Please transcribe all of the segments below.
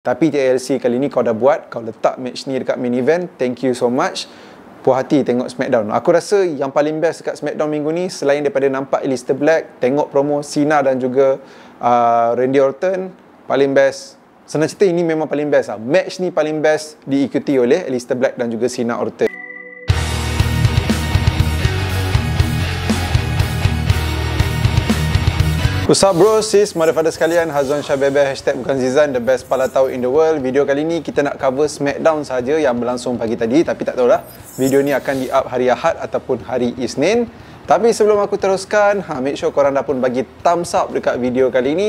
Tapi TLC kali ni kau dah buat, kau letak match ni dekat main event. Thank you so much. Puas hati tengok SmackDown. Aku rasa yang paling best dekat SmackDown minggu ni, selain daripada nampak Aleister Black, tengok promo Cena dan juga Randy Orton, paling best. Senang cerita, ini memang paling best lah. Match ni paling best diikuti oleh Aleister Black dan juga Cena Orton. What's up bro, sis, motherfucker sekalian, Hazwan Syabebe, hashtag bukan Zizan, the best pala tahu in the world. Video kali ni kita nak cover SmackDown saja yang berlangsung pagi tadi. Tapi tak tahulah, video ni akan di-up hari Ahad ataupun hari Isnin. Tapi sebelum aku teruskan, make sure korang dah pun bagi thumbs up dekat video kali ni.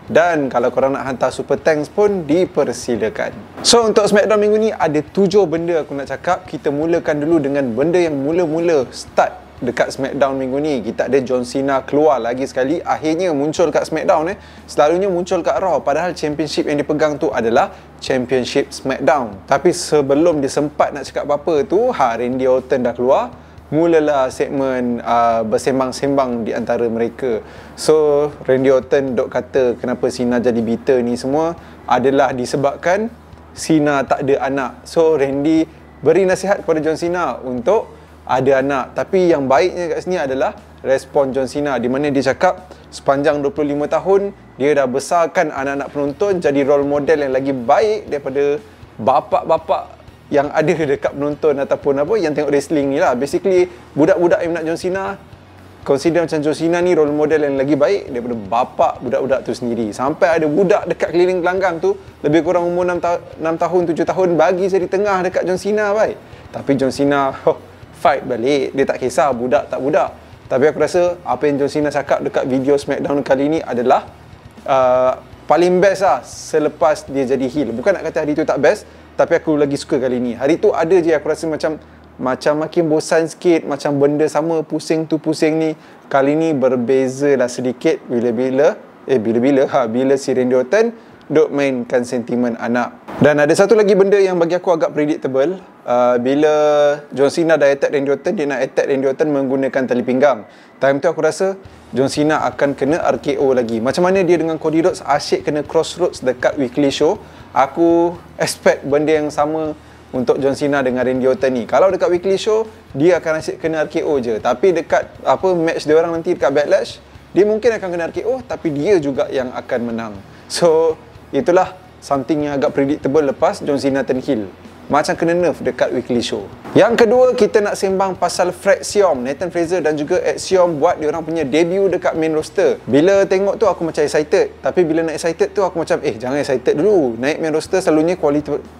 Dan kalau korang nak hantar super thanks pun dipersilakan. So untuk SmackDown minggu ni ada 7 benda aku nak cakap. Kita mulakan dulu dengan benda yang mula-mula start dekat SmackDown minggu ni. Kita ada John Cena keluar lagi sekali. Akhirnya muncul kat SmackDown. Selalunya muncul kat Raw. Padahal championship yang dipegang tu adalah Championship SmackDown. Tapi sebelum dia sempat nak cakap apa-apa tu, Randy Orton dah keluar. Mulalah segmen bersembang-sembang di antara mereka. So Randy Orton dok kata kenapa Cena jadi bitter ni semua adalah disebabkan Cena tak ada anak. So Randy beri nasihat kepada John Cena untuk ada anak. Tapi yang baiknya kat sini adalah respon John Cena, di mana dia cakap sepanjang 25 tahun dia dah besarkan anak-anak penonton jadi role model yang lagi baik daripada bapak-bapak yang ada dekat penonton ataupun apa yang tengok wrestling ni lah. Basically budak-budak yang nak John Cena consider macam John Cena ni role model yang lagi baik daripada bapak budak-budak tu sendiri. Sampai ada budak dekat keliling gelanggang tu lebih kurang umur 6 tahun 7 tahun bagi saya di tengah dekat John Cena baik. Tapi John Cena fight balik, dia tak kisah budak tak budak. Tapi aku rasa apa yang John Cena cakap dekat video SmackDown kali ni adalah paling best lah selepas dia jadi heel. Bukan nak kata hari tu tak best, tapi aku lagi suka kali ni. Hari tu ada je aku rasa macam makin bosan sikit, macam benda sama, pusing tu pusing ni. Kali ni berbeza lah sedikit bila si Randy Orton duk mainkan sentimen anak. Dan ada satu lagi benda yang bagi aku agak predictable. Bila John Cena dah attack Randy Orton, dia nak attack Randy Orton menggunakan tali pinggang. Time tu aku rasa John Cena akan kena RKO lagi. Macam mana dia dengan Cody Rhodes asyik kena crossroads dekat weekly show, aku expect benda yang sama untuk John Cena dengan Randy Orton ni. Kalau dekat weekly show, dia akan asyik kena RKO je. Tapi dekat match dia orang nanti dekat Backlash, dia mungkin akan kena RKO, tapi dia juga yang akan menang. So itulah something yang agak predictable lepas John Cena turn heel. Macam kena nerf dekat weekly show. Yang kedua, kita nak sembang pasal Fraxiom. Nathan Fraser dan juga Axiom buat diorang punya debut dekat main roster. Bila tengok tu aku macam excited. Tapi bila nak excited tu aku macam jangan excited dulu. Naik main roster selalunya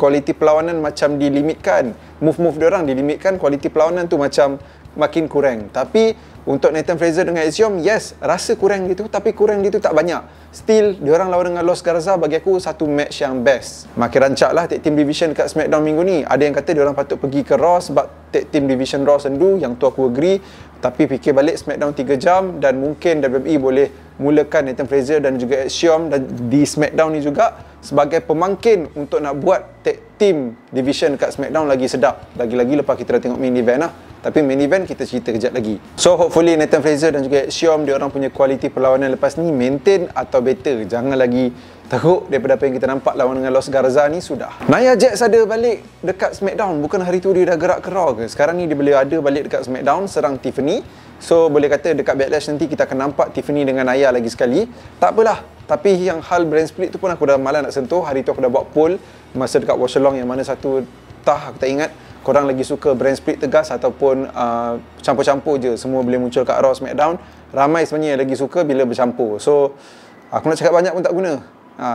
kualiti perlawanan macam dilimitkan. Move-move diorang dilimitkan, kualiti perlawanan tu macam makin kurang. Tapi untuk Nathan Fraser dengan Axiom, yes, rasa kurang gitu, tapi kurang gitu tak banyak. Still, diorang lawan dengan Los Garza bagi aku satu match yang best. Makin rancak lah tag team division dekat SmackDown minggu ni. Ada yang kata diorang patut pergi ke Raw sebab tag team division Raw sendu, yang tu aku agree. Tapi fikir balik SmackDown 3 jam dan mungkin WWE boleh mulakan Nathan Fraser dan juga Axiom dan di SmackDown ni juga sebagai pemangkin untuk nak buat tag team division dekat SmackDown lagi sedap. Lagi-lagi lepas kita dah tengok main event lah. Tapi main event kita cerita kejap lagi. So hopefully Nathan Fraser dan juga Axiom, dia orang punya kualiti perlawanan lepas ni maintain atau better. Jangan lagi teruk daripada apa yang kita nampak lawan dengan Los Garza ni sudah. Nia Jax ada balik dekat SmackDown. Bukan hari tu dia dah gerak ke Raw ke? Sekarang ni dia boleh ada balik dekat SmackDown serang Tiffany. So boleh kata dekat Backlash nanti kita akan nampak Tiffany dengan Nia lagi sekali. Tak apalah. Tapi yang hal brand split tu pun aku dah malas nak sentuh. Hari tu aku dah buat poll masa dekat watch along yang mana satu aku tak ingat. Korang lagi suka brand split tegas ataupun campur-campur je, semua boleh muncul kat Raw SmackDown. Ramai sebenarnya yang lagi suka bila bercampur. So aku nak cakap banyak pun tak guna.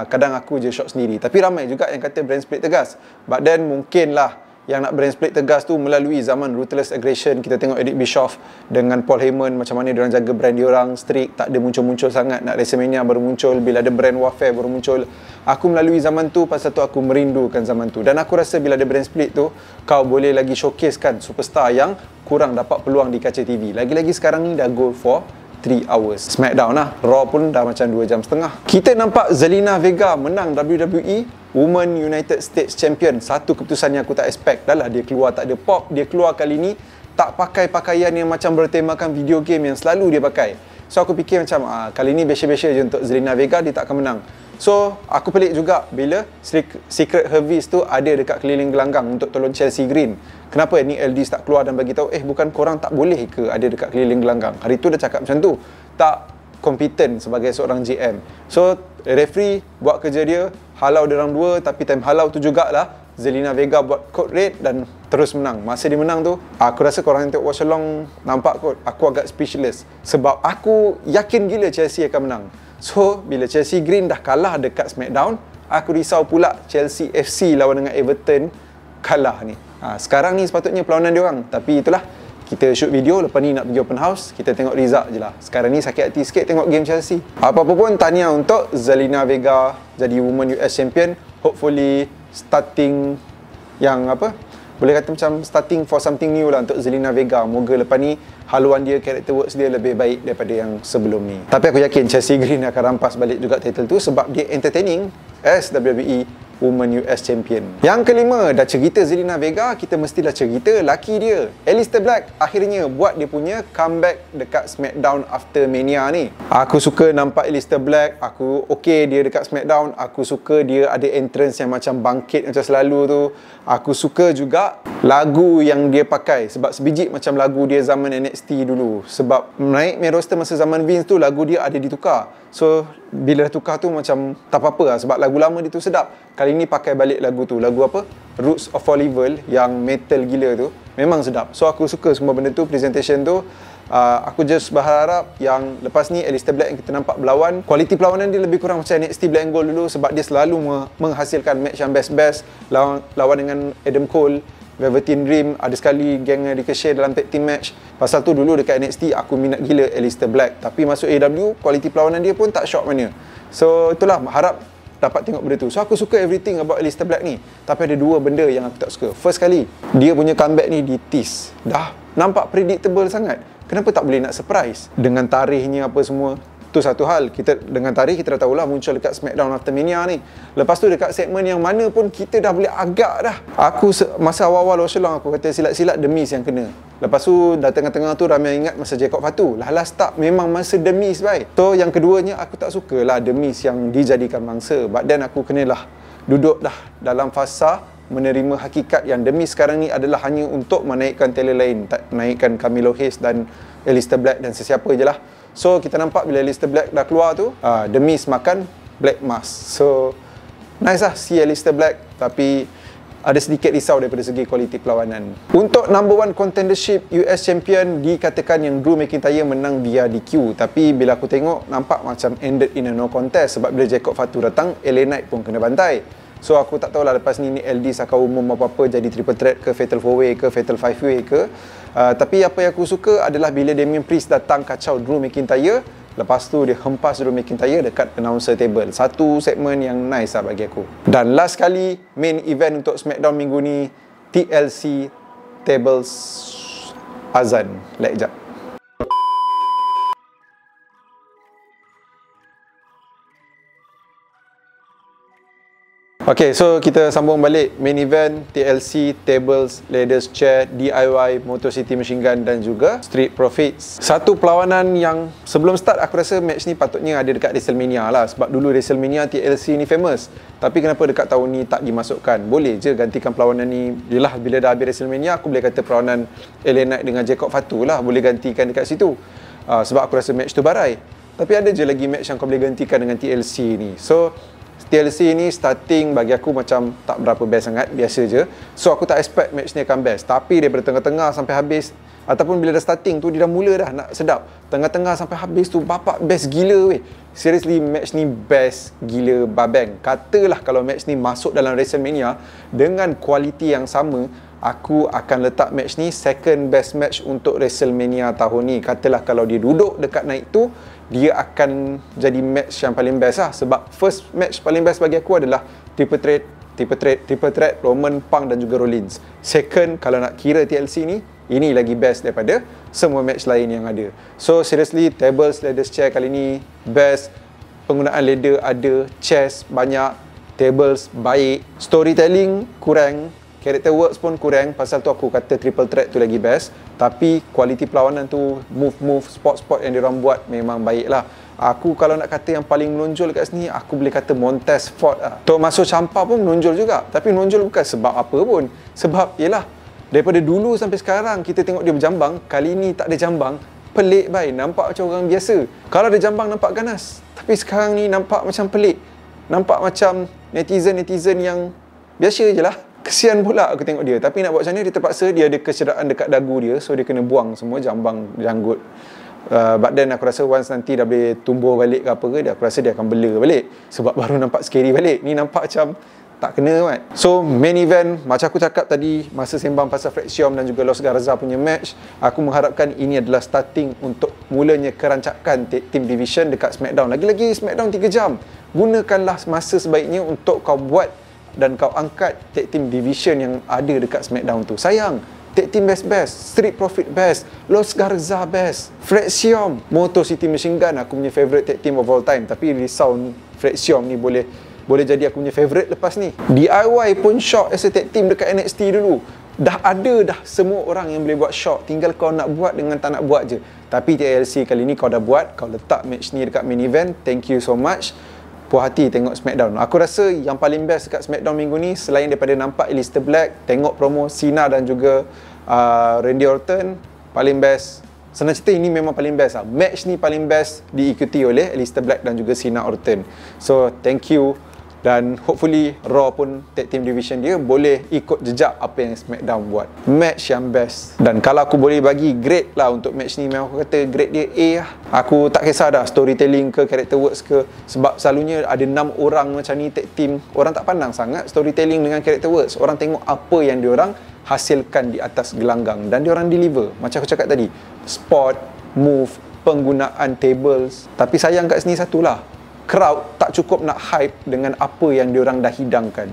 Kadang aku je shock sendiri. Tapi ramai juga yang kata brand split tegas. But then mungkin lah yang nak brand split tegas tu melalui zaman Ruthless Aggression. Kita tengok Eric Bischoff dengan Paul Heyman, macam mana diorang jaga brand diorang strict, tak ada muncul-muncul sangat. Nak WrestleMania baru muncul, bila ada brand warfare baru muncul. Aku melalui zaman tu, pasal tu aku merindukan zaman tu. Dan aku rasa bila ada brand split tu, kau boleh lagi showcase kan superstar yang kurang dapat peluang di kaca TV. Lagi-lagi sekarang ni dah go for 3 hours. SmackDown lah, Raw pun dah macam 2 jam setengah. Kita nampak Zelina Vega menang WWE Women United States Champion. Satu keputusan yang aku tak expect. Dah lah dia keluar tak ada pop. Dia keluar kali ni tak pakai pakaian yang macam bertemakan video game yang selalu dia pakai. So aku fikir macam kali ni biasa-biasa je untuk Zelina Vega, dia tak akan menang. So aku pelik juga bila Secret Harvest tu ada dekat keliling gelanggang untuk tolong Chelsea Green. Kenapa ni LD tak keluar dan bagi tahu bukan korang tak boleh ke ada dekat keliling gelanggang. Hari tu dah cakap macam tu. Tak kompeten sebagai seorang GM. So referee buat kerja dia, halau dia orang dua, tapi time halau tu jugalah Zelina Vega buat code red dan terus menang. Masa dia menang tu, aku rasa korang yang tengok watch along nampak kot, aku agak speechless. Sebab aku yakin gila Chelsea akan menang. So, bila Chelsea Green dah kalah dekat SmackDown, aku risau pula Chelsea FC lawan dengan Everton kalah ni. Sekarang ni sepatutnya perlawanan dia orang. Tapi itulah, kita shoot video, lepas ni nak pergi open house, kita tengok result je lah. Sekarang ni sakit hati sikit tengok game Chelsea. Apa-apa pun, tahniah untuk Zelina Vega jadi Women US Champion. Hopefully starting yang boleh kata macam starting for something new lah untuk Zelina Vega. Moga lepas ni haluan dia, character works dia lebih baik daripada yang sebelum ni. Tapi aku yakin Chelsea Green akan rampas balik juga title tu sebab dia entertaining as WWE Women US Champion. Yang kelima, dah cerita Zelina Vega, kita mestilah cerita laki dia. Aleister Black akhirnya buat dia punya comeback dekat SmackDown after Mania ni. Aku suka nampak Aleister Black, aku okay dia dekat SmackDown, aku suka dia ada entrance yang macam bangkit macam selalu tu. Aku suka juga lagu yang dia pakai sebab sebiji macam lagu dia zaman NXT dulu. Sebab naik main roster masa zaman Vince tu lagu dia ada ditukar. So bila dah tukar tu macam tak apa-apa lah sebab lagu lama dia tu sedap. Kali ni pakai balik lagu tu. Lagu apa? Roots of All Evil yang metal gila tu. Memang sedap. So aku suka semua benda tu, presentation tu. Aku just berharap yang lepas ni Aleister Black yang kita nampak berlawan, kualiti perlawanan dia lebih kurang macam NXT Black and Gold dulu sebab dia selalu menghasilkan match yang best-best. Lawan dengan Adam Cole, Velveteen Dream, ada sekali geng Ricochet dalam tag team match. Pasal tu dulu dekat NXT aku minat gila Aleister Black, tapi masuk AEW kualiti perlawanan dia pun tak shock mana. So itulah, harap dapat tengok benda tu. So aku suka everything about Aleister Black ni. Tapi ada dua benda yang aku tak suka. First kali, dia punya comeback ni di tease. Dah nampak predictable sangat. Kenapa tak boleh nak surprise? Dengan tarikhnya apa semua. Tu satu hal, kita dengan tarikh kita dah tahulah muncul dekat SmackDown After Mania ni. Lepas tu dekat segmen yang mana pun kita dah boleh agak dah. Aku masa awal-awal watch along aku kata silat-silat The Miz yang kena. Lepas tu dah tengah-tengah tu ramai ingat masa Jacob Fatu. Last tak memang masa The Miz baik. So yang keduanya aku tak sukalah The Miz yang dijadikan mangsa. But then aku kenalah duduk dah dalam fasa menerima hakikat yang The Miz sekarang ni adalah hanya untuk menaikkan talent lain, naikkan Carmelo Hayes dan Aleister Black dan sesiapa je lah. So kita nampak bila Aleister Black dah keluar tu, The Miz makan Black Mask. So nice lah si Aleister Black, tapi ada sedikit risau daripada segi kualiti perlawanan. Untuk number one contendership US Champion, dikatakan yang Drew McIntyre menang via DQ. Tapi bila aku tengok, nampak macam ended in a no contest. Sebab bila Jacob Fatu datang, LA Knight pun kena bantai. So aku tak tahulah lepas ni LD akan umum apa-apa, jadi triple threat ke, fatal 4-way ke, fatal 5-way ke. Tapi apa yang aku suka adalah bila Damian Priest datang kacau Drew McIntyre, lepas tu dia hempas Drew McIntyre dekat announcer table. Satu segmen yang nice lah bagi aku. Dan last kali main event untuk SmackDown minggu ni, TLC Tables Azan. Like jap. Okay, so kita sambung balik main event TLC Tables, Ladders, Chair, DIY, Motor City Machine Gun dan juga Street Profits. Satu perlawanan yang sebelum start aku rasa match ni patutnya ada dekat WrestleMania lah, sebab dulu WrestleMania TLC ni famous. Tapi kenapa dekat tahun ni tak dimasukkan? Boleh je gantikan perlawanan ni. Yelah, bila dah habis WrestleMania aku boleh kata perlawanan LA Knight dengan Jacob Fatu lah boleh gantikan dekat situ. Sebab aku rasa match tu barai. Tapi ada je lagi match yang kau boleh gantikan dengan TLC ni. So TLC ni starting bagi aku macam tak berapa best sangat, biasa je. So aku tak expect match ni akan best. Tapi daripada tengah-tengah sampai habis, ataupun bila dah starting tu dia dah mula dah nak sedap. Tengah-tengah sampai habis tu bapak best gila weh. Seriously match ni best gila babeng. Katalah kalau match ni masuk dalam WrestleMania dengan kualiti yang sama, aku akan letak match ni second best match untuk WrestleMania tahun ni. Katalah kalau dia duduk dekat naik tu, dia akan jadi match yang paling best lah. Sebab first match paling best bagi aku adalah triple threat Roman, Punk dan juga Rollins. Second, kalau nak kira TLC ni, ini lagi best daripada semua match lain yang ada. So seriously, tables, ladders, chair kali ni best. Penggunaan ladder ada, chairs banyak, tables baik, storytelling kurang, Character works pun kurang, pasal tu aku kata triple threat tu lagi best. Tapi kualiti perlawanan tu, move spot yang diorang buat memang baik lah. Aku kalau nak kata yang paling menonjol kat sini, aku boleh kata Montez Ford lah. Tok Masuk Champa pun menonjol juga. Tapi menonjol bukan sebab apa pun. Sebab yelah, daripada dulu sampai sekarang kita tengok dia berjambang, kali ni tak ada jambang. Pelik bai, nampak macam orang biasa. Kalau ada jambang nampak ganas. Tapi sekarang ni nampak macam pelik. Nampak macam netizen yang biasa je lah. Kesian pula aku tengok dia. Tapi nak buat macam mana, dia terpaksa, dia ada kecederaan dekat dagu dia. So dia kena buang semua jambang janggut. But then aku rasa once nanti dah boleh tumbuh balik ke apa ke, aku rasa dia akan bela balik. Sebab baru nampak scary balik. Ni nampak macam tak kena kan. So main event, macam aku cakap tadi masa sembang pasal Frexium dan juga Los Garza punya match, aku mengharapkan ini adalah starting untuk mulanya kerancakan team division dekat SmackDown. Lagi-lagi SmackDown 3 jam. Gunakanlah masa sebaiknya untuk kau buat dan kau angkat tag team division yang ada dekat SmackDown tu. Sayang, tag team best, Street Profit best, Los Garza best, Frexium, Motor City Machine Gun aku punya favourite tag team of all time. Tapi risau Frexium ni boleh jadi aku punya favourite lepas ni. DIY pun shock as a tag team dekat NXT dulu. Dah ada semua orang yang boleh buat shock, tinggal kau nak buat dengan tak nak buat je. Tapi TLC kali ni kau dah buat, kau letak match ni dekat main event. Thank you so much. Puas hati tengok SmackDown. Aku rasa yang paling best dekat SmackDown minggu ni, selain daripada nampak Aleister Black, tengok promo Cena dan juga Randy Orton, paling best. Senang cerita, ini memang paling best lah. Match ni paling best diikuti oleh Aleister Black dan juga Cena Orton. So thank you. Dan hopefully Raw pun tag team division dia boleh ikut jejak apa yang SmackDown buat. Match yang best. Dan kalau aku boleh bagi grade lah untuk match ni, memang aku kata grade dia A lah. Aku tak kisah dah storytelling ke, character works ke. Sebab selalunya ada 6 orang macam ni tag team, orang tak pandang sangat storytelling dengan character works. Orang tengok apa yang diorang hasilkan di atas gelanggang dan diorang deliver. Macam aku cakap tadi, spot, move, penggunaan tables. Tapi sayang kat sini satulah, crowd tak cukup nak hype dengan apa yang diorang dah hidangkan.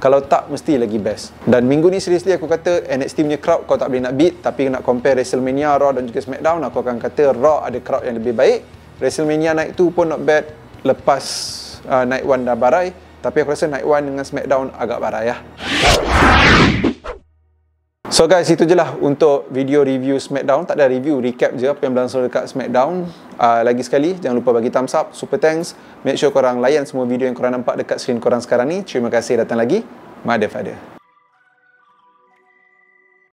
Kalau tak, mesti lagi best. Dan minggu ni seriously aku kata NXT punya crowd kau tak boleh nak beat. Tapi nak compare WrestleMania, Raw dan juga SmackDown, aku akan kata Raw ada crowd yang lebih baik. WrestleMania Night 2 pun not bad. Lepas Night 1 dah barai. Tapi aku rasa Night 1 dengan SmackDown agak barai lah. So guys, itu je lah untuk video review SmackDown. Tak ada review, recap je apa yang berlangsung dekat SmackDown. Lagi sekali, jangan lupa bagi thumbs up, super thanks. Make sure korang layan semua video yang korang nampak dekat screen korang sekarang ni. Terima kasih datang lagi. Mother Father.